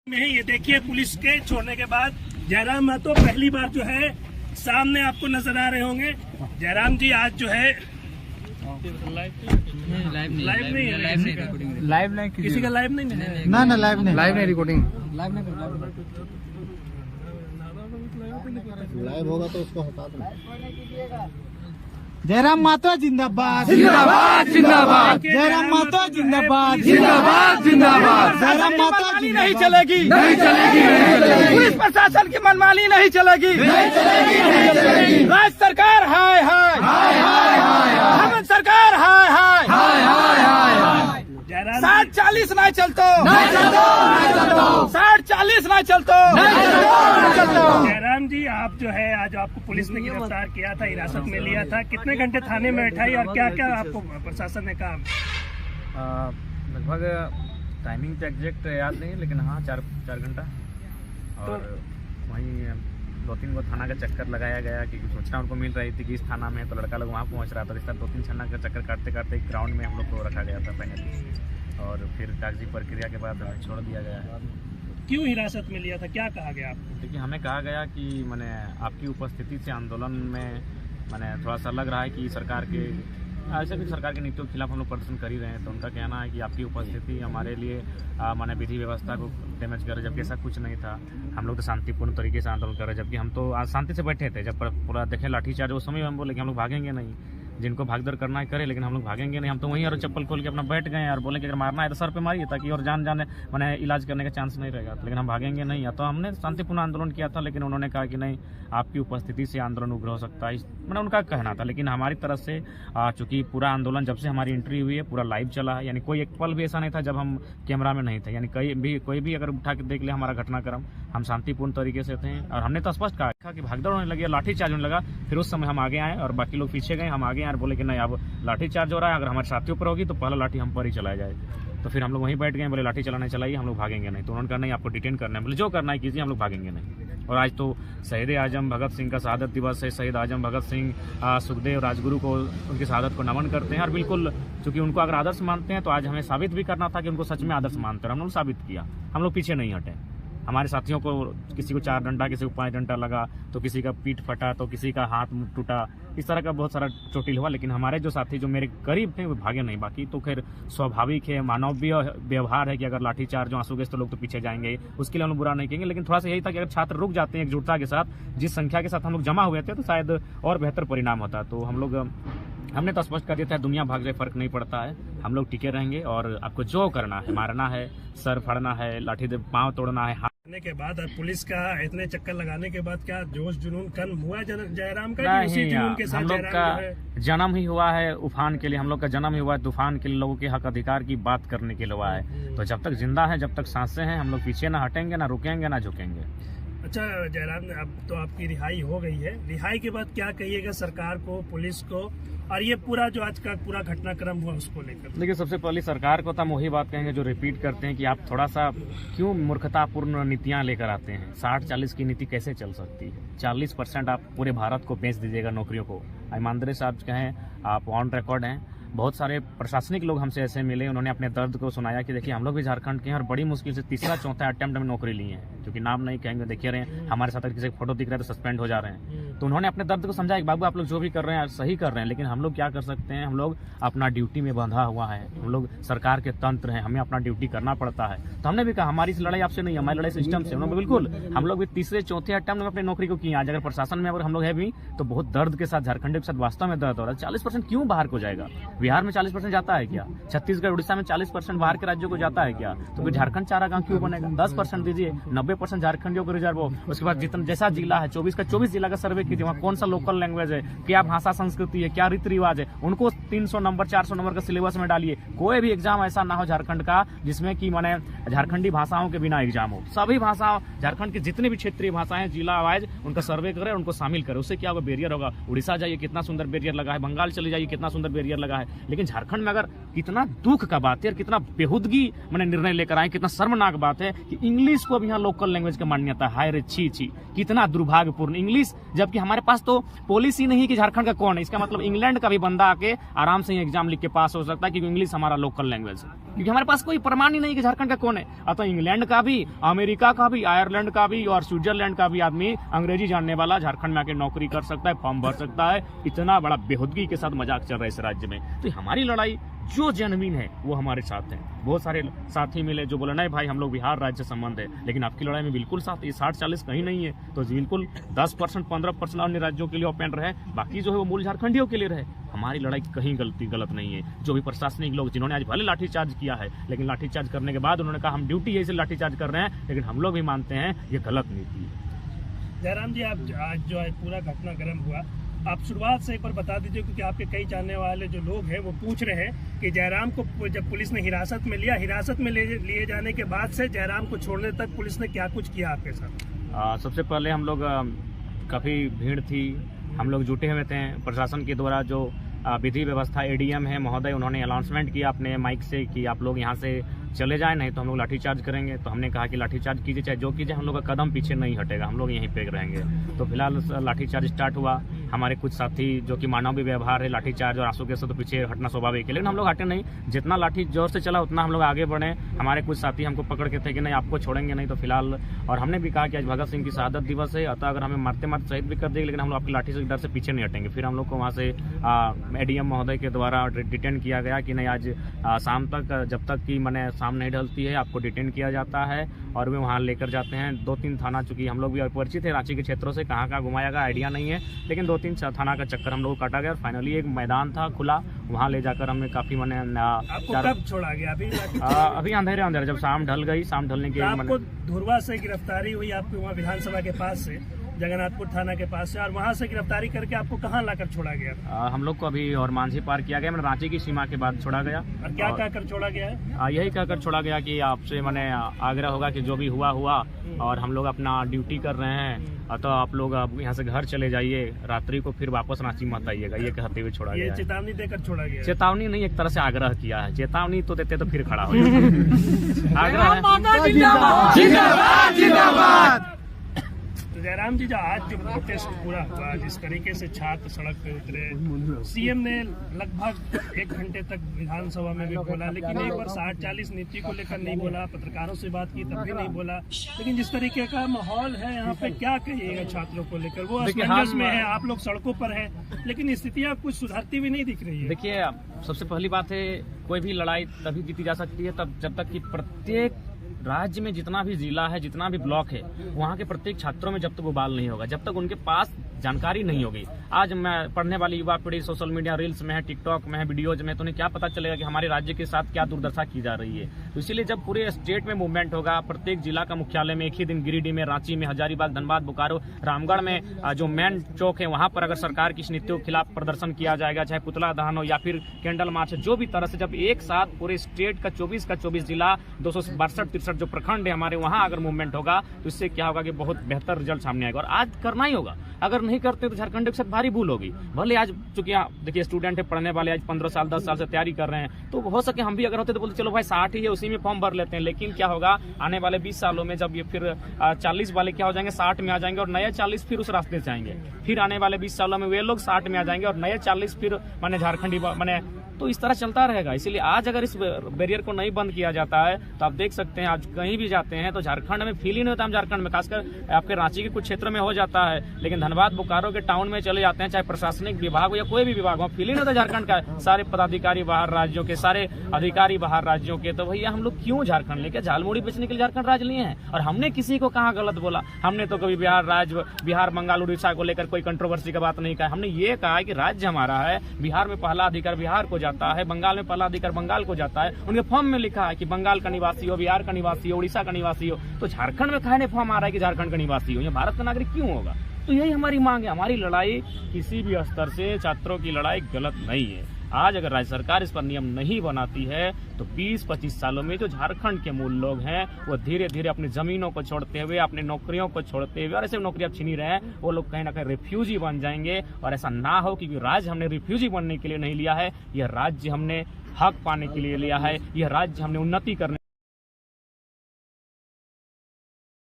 में ये देखिए, पुलिस के छोड़ने के बाद जयराम महतो पहली बार जो है सामने आपको नजर आ रहे होंगे। जयराम जी आज जो है लाइव नहीं किसी का लाइव नहीं है ना लाइव नहीं रिकॉर्डिंग लाइव होगा तो उसको हटा दो। जयराम महतो जिंदाबाद जिंदाबाद जिंदाबाद जयराम महतो जिंदाबाद जिंदाबाद जिंदाबाद। जयराम महतो नहीं चलेगी, नहीं चलेगी, नहीं चलेगी, पुलिस प्रशासन की मनमानी नहीं चलेगी, नहीं चलेगी, नहीं चलेगी। राज्य सरकार हाय हाय हाय हाय हाय हेमंत सरकार हाय हाय हाय हाय हाय। 60-40 ना चलतो, नहीं चलतो, नहीं चलतो, 60-40 ना चलतो, नहीं चलतो, नहीं चलतो। जयराम जी आप जो है आज आपको पुलिस ने गिरफ्तार किया था, हिरासत में लिया था, कितने घंटे थाने में बैठाई और क्या क्या आपको प्रशासन ने कहा? लगभग टाइमिंग तो एग्जैक्ट याद नहीं, लेकिन हाँ 4 घंटा। और वहीं 2-3 थाना का चक्कर लगाया गया क्योंकि सूचना उनको मिल रही थी कि इस थाना में, तो लड़का लोग वहाँ पहुँच रहा था। इस तरह 2-3 थाना का चक्कर काटते काटते एक ग्राउंड में हम लोग को रखा गया था फाइनली, और फिर कागजी प्रक्रिया के बाद हमें छोड़ दिया गया है। क्यों हिरासत में लिया था, क्या कहा गया आपको? देखिए, हमें कहा गया कि मैंने आपकी उपस्थिति से आंदोलन में मैंने थोड़ा सा लग रहा है कि सरकार के ऐसे भी सरकार की नीतियों के खिलाफ हम लोग प्रदर्शन कर ही रहे हैं, तो उनका कहना है कि आपकी उपस्थिति हमारे लिए माने विधि व्यवस्था को डैमेज कर रहे, जबकि ऐसा कुछ नहीं था। हम लोग तो शांतिपूर्ण तरीके से आंदोलन कर रहे, जबकि हम तो आज शांति से बैठे थे। जब पूरा देखे लाठीचार्ज उस समय हम बोले कि हम लोग भागेंगे नहीं, जिनको भागदौड़ करना है करे, लेकिन हम लोग भागेंगे नहीं। हम तो वहीं और चप्पल खोल के अपना बैठ गए और बोले कि अगर मारना है तो सर पे मारिए, ताकि और जान जाने मैंने इलाज करने का चांस नहीं रहेगा, लेकिन हम भागेंगे नहीं। तो हमने शांतिपूर्ण आंदोलन किया था, लेकिन उन्होंने कहा कि नहीं, आपकी उपस्थिति से आंदोलन उग्र हो सकता है, मैंने उनका कहना था। लेकिन हमारी तरफ से चूंकि पूरा आंदोलन जब से हमारी एंट्री हुई है पूरा लाइव चला है, यानी कोई एक पल भी ऐसा नहीं था जब हम कैमरा में नहीं थे। यानी कोई भी अगर उठा के देख ले हमारा घटनाक्रम, हम शांतिपूर्ण तरीके से थे। और हमने तो स्पष्ट कहा कि भागदौड़ होने लगी, लाठीचार्ज होने लगा। फिर उस समय हम आगे आए और बाकी लोग पीछे गए, हम आगे आए और बोले कि नहीं, अब लाठीचार्ज हो रहा है, अगर हमारे साथियों पर होगी तो पहला लाठी हम पर ही चलाया जाए। तो फिर हम लोग वहीं बैठ गए, बोले लाठी चलाने चलाइए, हम लोग भागेंगे नहीं। तो उन्होंने कहा नहीं, आपको डिटेन करना है, बोले जो करना है कीजिए, हम लोग भागेंगे नहीं। और आज तो शहीद आजम भगत सिंह का शहादत दिवस है। शहीद आजम भगत सिंह सुखदेव राजगुरु को उनकी शहादत को नमन करते हैं। और बिल्कुल चूंकि उनको अगर आदर्श मानते हैं तो आज हमें साबित भी करना था कि उनको सच में आदर्श मानते हैं। हम लोग साबित किया, हम लोग पीछे नहीं हटे। हमारे साथियों को किसी को 4 डंडा, किसी को 5 डंडा लगा, तो किसी का पीठ फटा, तो किसी का हाथ टूटा, इस तरह का बहुत सारा चोटिल हुआ। लेकिन हमारे जो साथी जो मेरे करीब थे वो भागे नहीं। बाकी तो खैर स्वाभाविक है, मानवीय व्यवहार है कि अगर लाठीचार्ज आंसू गैस तो लोग तो पीछे जाएंगे, उसके लिए हम लोग बुरा नहीं कहेंगे। लेकिन थोड़ा सा यही था कि अगर छात्र रुक जाते हैं एकजुटता के साथ, जिस संख्या के साथ हम लोग जमा हुए थे, तो शायद और बेहतर परिणाम होता। तो हमने तो स्पष्ट कर दिया था, दुनिया भाग जाए फर्क नहीं पड़ता है, हम लोग टिके रहेंगे। और आपको जो करना है, मारना है, सर फाड़ना है, लाठी से पाँव तोड़ना है, के बाद और पुलिस का इतने चक्कर लगाने के बाद क्या जोश जुनून कम हुआ जयराम का? नहीं, हम लोग का जन्म ही हुआ है उफान के लिए, हम लोग का जन्म ही हुआ है तूफान के लिए, लोगों के हक अधिकार की बात करने के लिए हुआ है। तो जब तक जिंदा है, जब तक सांसें हैं, हम लोग पीछे ना हटेंगे, ना रुकेंगे, ना झुकेंगे। अच्छा जयराम, अब तो आपकी रिहाई हो गई है, रिहाई के बाद क्या कहिएगा सरकार को, पुलिस को, और ये पूरा जो आज का पूरा घटनाक्रम हुआ उसको लेकर? देखिए, सबसे पहले सरकार को तो हम वही बात कहेंगे जो रिपीट करते हैं कि आप थोड़ा सा क्यों मूर्खतापूर्ण नीतियां लेकर आते हैं। 60-40 की नीति कैसे चल सकती है? 40% आप पूरे भारत को बेच दीजिएगा नौकरियों को। ईमानदारी से आप कहें, आप ऑन रिकॉर्ड हैं। बहुत सारे प्रशासनिक लोग हमसे ऐसे मिले, उन्होंने अपने दर्द को सुनाया कि देखिए हम लोग भी झारखंड के हैं और बड़ी मुश्किल से 3रा-4था अटेम्प्ट में नौकरी ली है, क्योंकि नाम नहीं कहेंगे, देखिए रहे हैं हमारे साथ अगर किसी का फोटो दिख रहा है तो सस्पेंड हो जा रहे हैं। तो उन्होंने अपने दर्द को समझाया कि बाबू आप लोग जो भी कर रहे हैं सही कर रहे हैं, लेकिन हम लोग क्या कर सकते हैं, हम लोग अपना ड्यूटी में बंधा हुआ है, हम लोग सरकार के तंत्र हैं, हमें अपना ड्यूटी करना पड़ता है। तो हमने भी कहा हमारी इस लड़ाई आपसे नहीं, हमारी लड़ाई सिस्टम से। उन्होंने बिल्कुल, हम लोग भी 3रे-4थे अटेम्प्ट में अपनी नौकरी को किए। आज अगर प्रशासन में अगर हम लोग है भी तो बहुत दर्द के साथ, झारखंड के साथ वास्तव में दर्द हो रहा है। 40% क्यों बाहर को जाएगा? बिहार में 40% जाता है क्या? छत्तीसगढ़ उड़ीसा में 40% बाहर के राज्यों को जाता है क्या? तो फिर झारखंड चारा गांव क्यों बनेगा? 10% दीजिए, 90% झारखंडियों को रिजर्व हो। उसके बाद जितना जैसा जिला है 24 का 24 जिला का सर्वे कीजिए, वहाँ कौन सा लोकल लैंग्वेज है, क्या भाषा संस्कृति है, क्या रीति रिवाज है, उनको 300 नंबर 400 नंबर का सिलेबस में डालिए। कोई भी एग्जाम ऐसा ना हो झारखंड का जिसमें कि माने झारखंडी भाषाओं के बिना एग्जाम हो। सभी भाषा, झारखंड की जितनी भी क्षेत्रीय भाषाएं, जिला वाइज उनका सर्वे करे, उनको शामिल करे। उससे क्या होगा? बैरियर होगा। उड़ीसा जाइए कितना सुंदर बैरियर लगा है, बंगाल चले जाइए कितना सुंदर बैरियर लगा है। लेकिन झारखंड में अगर कितना दुख का बात है और कितना बेहूदगी मैंने निर्णय लेकर आए, कितना शर्मनाक बात है कि इंग्लिश को अब यहाँ लोकल लैंग्वेज की मान्यता है। रे छी छी, कितना दुर्भाग्यपूर्ण। इंग्लिश जबकि जबकि हमारे पास तो पॉलिसी नहीं कि झारखंड का कौन है। इसका मतलब इंग्लैंड का भी बंदा आके आराम से एग्जाम लिख के पास हो सकता है, क्योंकि इंग्लिश हमारा लोकल लैंग्वेज है, क्योंकि हमारे पास कोई प्रमाण ही नहीं कि झारखंड का कौन है। अतः इंग्लैंड का भी, अमेरिका का भी, आयरलैंड का भी और स्विट्जरलैंड का भी आदमी अंग्रेजी जानने वाला झारखंड में आके नौकरी कर सकता है, फॉर्म भर सकता है। इतना बड़ा बेहूदगी के साथ मजाक चल रहा है इस राज्य में। तो हमारी लड़ाई जो जेन्युइन है वो हमारे साथ है। बहुत सारे साथी मिले जो बोले नहीं भाई हम लोग बिहार राज्य से संबंध है, लेकिन आपकी लड़ाई में बिल्कुल साथ, ये 60-40 कहीं नहीं है। तो बिल्कुल 10% 15% अन्य राज्यों के लिए ओपन रहे, बाकी जो है वो मूल झारखंडियों के लिए रहे। हमारी लड़ाई कहीं गलत नहीं है। जो भी प्रशासनिक लोग जिन्होंने आज भले लाठीचार्ज किया है, लेकिन लाठीचार्ज करने के बाद उन्होंने कहा हम ड्यूटी है इसलिए लाठीचार्ज कर रहे हैं, लेकिन हम लोग भी मानते हैं ये गलत नीति है। जयराम जी, आप आज जो है पूरा घटनाक्रम हुआ, आप शुरुआत से एक बार बता दीजिए, क्योंकि आपके कई जानने वाले जो लोग हैं वो पूछ रहे हैं कि जयराम को जब पुलिस ने हिरासत में लिया, हिरासत में लिए जाने के बाद से जयराम को छोड़ने तक पुलिस ने क्या कुछ किया आपके साथ? सबसे पहले हम लोग काफ़ी भीड़ थी, हम लोग जुटे हुए थे। प्रशासन के द्वारा जो विधि व्यवस्था एडीएम है महोदय, उन्होंने अनाउंसमेंट किया अपने माइक से कि आप लोग यहाँ से चले जाएं, नहीं तो हम लोग लाठीचार्ज करेंगे। तो हमने कहा कि लाठीचार्ज कीजिए, चाहे जो कीजिए, हम लोग का कदम पीछे नहीं हटेगा, हम लोग यहीं पे रहेंगे। तो फिलहाल लाठीचार्ज स्टार्ट हुआ। हमारे कुछ साथी जो कि मानवीय व्यवहार है, लाठीचार्ज और आंसू गैस से तो पीछे हटना स्वाभाविक है, लेकिन हम लोग हटे नहीं। जितना लाठी जोर से चला उतना हम लोग आगे बढ़े। हमारे कुछ साथी हमको पकड़ के थे कि नहीं आपको छोड़ेंगे नहीं। तो फिलहाल और हमने भी कहा कि आज भगत सिंह की शहादत दिवस है, अतः अगर हमें मारते मारते शहीद भी कर देंगे, लेकिन हम लोग आपकी लाठी से डर से पीछे नहीं हटेंगे। फिर हम लोग को वहाँ से एडीएम महोदय के द्वारा डिटेन किया गया कि नहीं आज शाम तक, जब तक कि मैंने शाम नहीं ढलती है, आपको डिटेन किया जाता है। और वे वहाँ लेकर जाते हैं 2-3 थाना, चूंकि हम लोग भी परिचित है रांची के क्षेत्रों से, कहाँ कहाँ घुमाया गया आइडिया नहीं है, लेकिन 2-3 थाना का चक्कर हम लोग काटा गया। और फाइनली एक मैदान था खुला, वहाँ ले जाकर हमें काफी मैंने कब छोड़ा गया? अभी अंधेरे जब शाम ढल गई, शाम ढलने के आपको धुरवा से गिरफ्तारी हुई, आपको वहाँ विधानसभा के पास से, जगन्नाथपुर थाना के पास से, और वहाँ से गिरफ्तारी करके आपको कहाँ लाकर छोड़ा गया? हम लोग को अभी और मांझी पार किया गया, मैंने रांची की सीमा के बाद छोड़ा गया। और क्या कहकर छोड़ा गया है? यही कहकर छोड़ा गया कि आपसे मैंने आग्रह होगा कि जो भी हुआ और हम लोग अपना ड्यूटी कर रहे हैं, तो आप लोग अब यहाँ से घर चले जाइए, रात्रि को फिर वापस रांची मत आइएगा, ये कहते हुए छोड़ा गया। चेतावनी देकर छोड़ा गया? चेतावनी नहीं, एक तरह से आग्रह किया है। चेतावनी तो देते तो फिर खड़ा हो आग्रह है। जयराम जी, जो आज जो प्रोटेस्ट पूरा हुआ, जिस तरीके से छात्र सड़क पे उतरे, सीएम ने लगभग 1 घंटे तक विधानसभा में भी बोला, लेकिन एक बार 60-40 नीति को लेकर नहीं बोला, पत्रकारों से बात की तब भी नहीं बोला। लेकिन जिस तरीके का माहौल है यहाँ पे, क्या कहिएगा छात्रों को लेकर? वो असमंजस में है, आप लोग सड़कों पर है, लेकिन स्थितियाँ कुछ सुधरती हुई नहीं दिख रही है। देखिए, सबसे पहली बात है, कोई भी लड़ाई तभी जीती जा सकती है तब जब तक कि प्रत्येक राज्य में जितना भी जिला है, जितना भी ब्लॉक है, वहाँ के प्रत्येक छात्रों में जब तक वो बाल नहीं होगा, जब तक उनके पास जानकारी नहीं होगी। आज मैं पढ़ने वाली युवा पीढ़ी सोशल मीडिया रील्स में है, टिकटॉक में है, वीडियोज में, तो उन्हें क्या पता चलेगा कि हमारे राज्य के साथ क्या दुर्दशा की जा रही है। तो इसीलिए जब पूरे स्टेट में मूवमेंट होगा, प्रत्येक जिला का मुख्यालय में एक ही दिन, गिरिडीह में, रांची में, हजारीबाग, धनबाद, बोकारो, रामगढ़ में जो मेन चौक है, वहाँ पर अगर सरकार की इस नीतियों के खिलाफ प्रदर्शन किया जाएगा, चाहे पुतला दहन हो या फिर कैंडल मार्च, जो भी तरह से, जब एक साथ पूरे स्टेट का 24 जिला, 262-63 जो प्रखंड है हमारे, वहाँ अगर मूवमेंट होगा, तो इससे क्या होगा कि बहुत बेहतर रिजल्ट सामने आएगा। और आज करना ही होगा, अगर नहीं करते तो झारखंड के साथ भारी भूल होगी। भले आज चूंकि देखिए स्टूडेंट है, पढ़ने वाले आज 15 साल 10 साल से तैयारी कर रहे हैं, तो हो सके हम भी अगर होते तो बोलते चलो भाई 60 ही है, उसी में फॉर्म भर लेते हैं। लेकिन क्या होगा, आने वाले 20 सालों में जब ये फिर 40 वाले क्या हो जाएंगे, 60 में आ जाएंगे, और नए 40 फिर उस रास्ते से आएंगे। फिर आने वाले 20 सालों में वे लोग 60 में आ जाएंगे और नए 40 फिर माने झारखंडी माने, तो इस तरह चलता रहेगा। इसीलिए आज अगर इस बैरियर को नहीं बंद किया जाता है, तो आप देख सकते हैं आज कहीं भी जाते हैं तो झारखंड में फील ही नहीं होता। हम झारखंड में, खासकर आपके रांची के कुछ क्षेत्र में हो जाता है, लेकिन धनबाद, बोकारो के टाउन में चले जाते हैं, चाहे प्रशासनिक विभाग हो या कोई भी विभाग हो, फील ही नहीं होता झारखंड का। सारे पदाधिकारी बाहर राज्यों के, सारे अधिकारी बाहर राज्यों के। तो भैया हम लोग क्यों झारखंड लेके झालमुड़ी बेचने के लिए झारखंड राज्य लिए हैं? और हमने किसी को कहाँ गलत बोला? हमने तो कभी बिहार राज्य, बिहार, बंगाल, उड़ीसा को लेकर कोई कंट्रोवर्सी का बात नहीं कहा। हमने ये कहा कि राज्य हमारा है, बिहार में पहला अधिकार बिहार को जाता है, बंगाल में पहला अधिकार बंगाल को जाता है। उनके फॉर्म में लिखा है कि बंगाल का निवासी हो, बिहार का निवासी हो, उड़ीसा का निवासी हो, तो झारखंड में कहने फॉर्म आ रहा है कि झारखंड का निवासी हो, या भारत का नागरिक क्यों होगा? तो यही हमारी मांग है। हमारी लड़ाई किसी भी स्तर से, छात्रों की लड़ाई गलत नहीं है। आज अगर राज्य सरकार इस पर नियम नहीं बनाती है, तो 20-25 सालों में जो झारखंड के मूल लोग हैं, वो धीरे धीरे अपनी जमीनों को छोड़ते हुए, अपनी नौकरियों को छोड़ते हुए, और ऐसे नौकरियां छीन ही रहे हैं, वो लोग कहीं ना कहीं रिफ्यूजी बन जाएंगे। और ऐसा ना हो, क्योंकि राज्य हमने रिफ्यूजी बनने के लिए नहीं लिया है, यह राज्य हमने हक पाने के लिए लिया है, यह राज्य हमने उन्नति करने